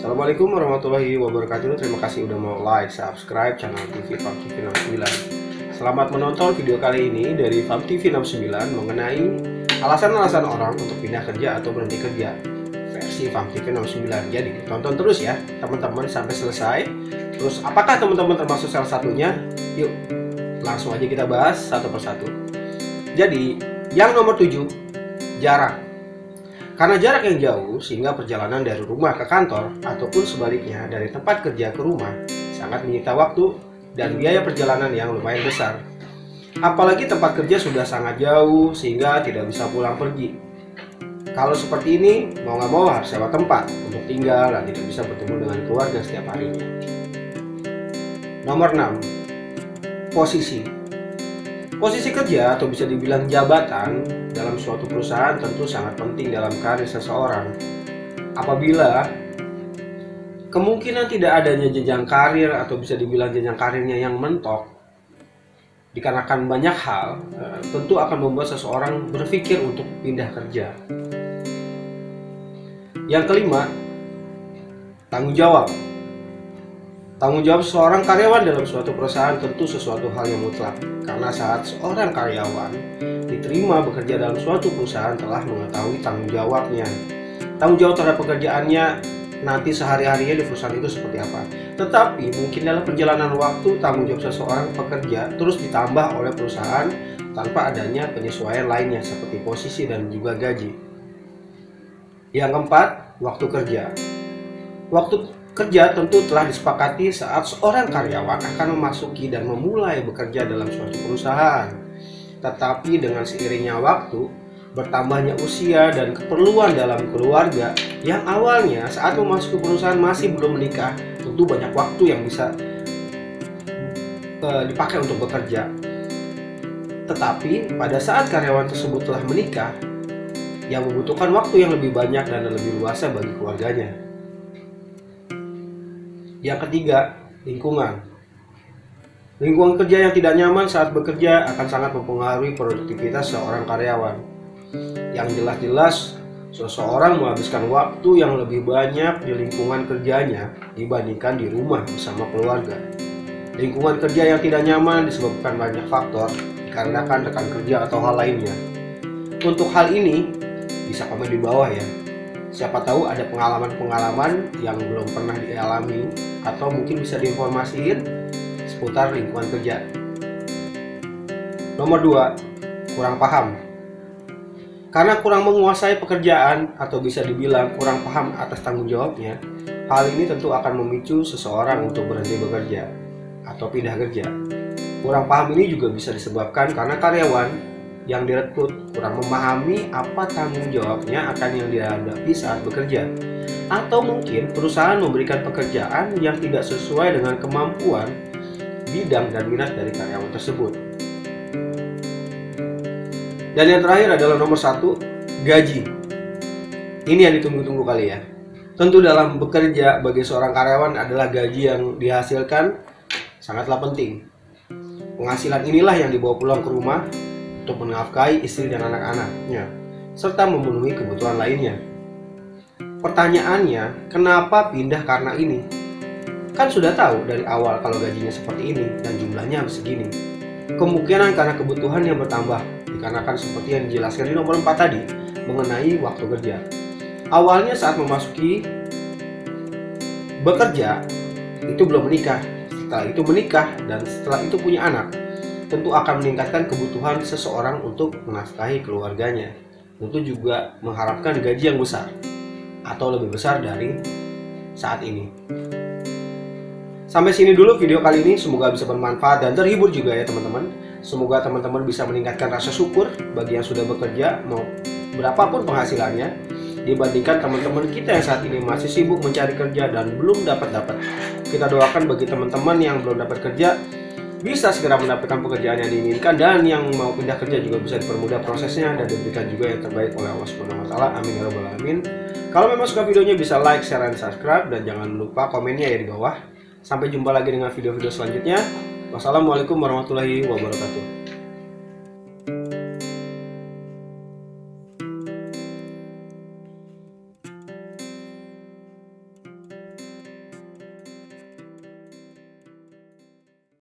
Assalamualaikum warahmatullahi wabarakatuh. Terima kasih udah mau like, subscribe channel TV Farm TV 69. Selamat menonton video kali ini dari Farm TV 69 mengenai alasan-alasan orang untuk pindah kerja atau berhenti kerja versi Farm TV 69. Jadi tonton terus ya teman-teman sampai selesai. Terus apakah teman-teman termasuk salah satunya? Yuk langsung aja kita bahas satu persatu. Jadi yang nomor 7, jarak. Karena jarak yang jauh, sehingga perjalanan dari rumah ke kantor ataupun sebaliknya dari tempat kerja ke rumah sangat menyita waktu dan biaya perjalanan yang lumayan besar. Apalagi tempat kerja sudah sangat jauh sehingga tidak bisa pulang pergi. Kalau seperti ini, mau nggak mau harus sewa tempat untuk tinggal dan tidak bisa bertemu dengan keluarga setiap harinya. Nomor 6, posisi. Posisi kerja atau bisa dibilang jabatan dalam suatu perusahaan tentu sangat penting dalam karir seseorang. Apabila kemungkinan tidak adanya jenjang karir atau bisa dibilang jenjang karirnya yang mentok, dikarenakan banyak hal, tentu akan membuat seseorang berpikir untuk pindah kerja. Yang kelima, tanggung jawab. Tanggung jawab seorang karyawan dalam suatu perusahaan tentu sesuatu hal yang mutlak. Karena saat seorang karyawan diterima bekerja dalam suatu perusahaan telah mengetahui tanggung jawabnya. Tanggung jawab terhadap pekerjaannya nanti sehari-harinya di perusahaan itu seperti apa. Tetapi mungkin dalam perjalanan waktu tanggung jawab seseorang pekerja terus ditambah oleh perusahaan tanpa adanya penyesuaian lainnya seperti posisi dan juga gaji. Yang keempat, waktu kerja. Waktu kerja tentu telah disepakati saat seorang karyawan akan memasuki dan memulai bekerja dalam suatu perusahaan. Tetapi dengan seiringnya waktu, bertambahnya usia dan keperluan dalam keluarga yang awalnya saat memasuki perusahaan masih belum menikah, tentu banyak waktu yang bisa dipakai untuk bekerja. Tetapi pada saat karyawan tersebut telah menikah, yang membutuhkan waktu yang lebih banyak dan lebih luas bagi keluarganya. Yang ketiga, lingkungan. Lingkungan kerja yang tidak nyaman saat bekerja akan sangat mempengaruhi produktivitas seorang karyawan. Yang jelas-jelas, seseorang menghabiskan waktu yang lebih banyak di lingkungan kerjanya dibandingkan di rumah bersama keluarga. Lingkungan kerja yang tidak nyaman disebabkan banyak faktor, dikarenakan rekan kerja atau hal lainnya. Untuk hal ini, bisa komen di bawah ya. Siapa tahu ada pengalaman-pengalaman yang belum pernah dialami atau mungkin bisa diinformasiin seputar lingkungan kerja. Nomor 2, kurang paham. Karena kurang menguasai pekerjaan atau bisa dibilang kurang paham atas tanggung jawabnya, hal ini tentu akan memicu seseorang untuk berhenti bekerja atau pindah kerja. Kurang paham ini juga bisa disebabkan karena karyawan yang direkrut kurang memahami apa tanggung jawabnya akan yang dihadapi saat bekerja, atau mungkin perusahaan memberikan pekerjaan yang tidak sesuai dengan kemampuan, bidang dan minat dari karyawan tersebut. Dan yang terakhir adalah nomor 1, gaji. Ini yang ditunggu-tunggu kali ya. Tentu dalam bekerja bagi seorang karyawan adalah gaji yang dihasilkan sangatlah penting. Penghasilan inilah yang dibawa pulang ke rumah untuk menafkahi istri dan anak-anaknya, serta memenuhi kebutuhan lainnya. Pertanyaannya, kenapa pindah karena ini? Kan sudah tahu dari awal kalau gajinya seperti ini dan jumlahnya segini. Kemungkinan karena kebutuhan yang bertambah, dikarenakan seperti yang dijelaskan di nomor 4 tadi, mengenai waktu kerja. Awalnya saat memasuki bekerja, itu belum menikah. Setelah itu menikah dan setelah itu punya anak, tentu akan meningkatkan kebutuhan seseorang untuk menafkahi keluarganya. Tentu juga mengharapkan gaji yang besar atau lebih besar dari saat ini. Sampai sini dulu video kali ini, semoga bisa bermanfaat dan terhibur juga ya teman-teman. Semoga teman-teman bisa meningkatkan rasa syukur bagi yang sudah bekerja, mau berapapun penghasilannya, dibandingkan teman-teman kita yang saat ini masih sibuk mencari kerja dan belum dapat. Kita doakan bagi teman-teman yang belum dapat kerja, bisa segera mendapatkan pekerjaan yang diinginkan, dan yang mau pindah kerja juga bisa dipermudah prosesnya dan diberikan juga yang terbaik oleh Allah Subhanahu wa taala. Amin ya rabbal alamin. Kalau memang suka videonya bisa like, share, dan subscribe, dan jangan lupa komennya ya di bawah. Sampai jumpa lagi dengan video-video selanjutnya. Wassalamualaikum warahmatullahi wabarakatuh.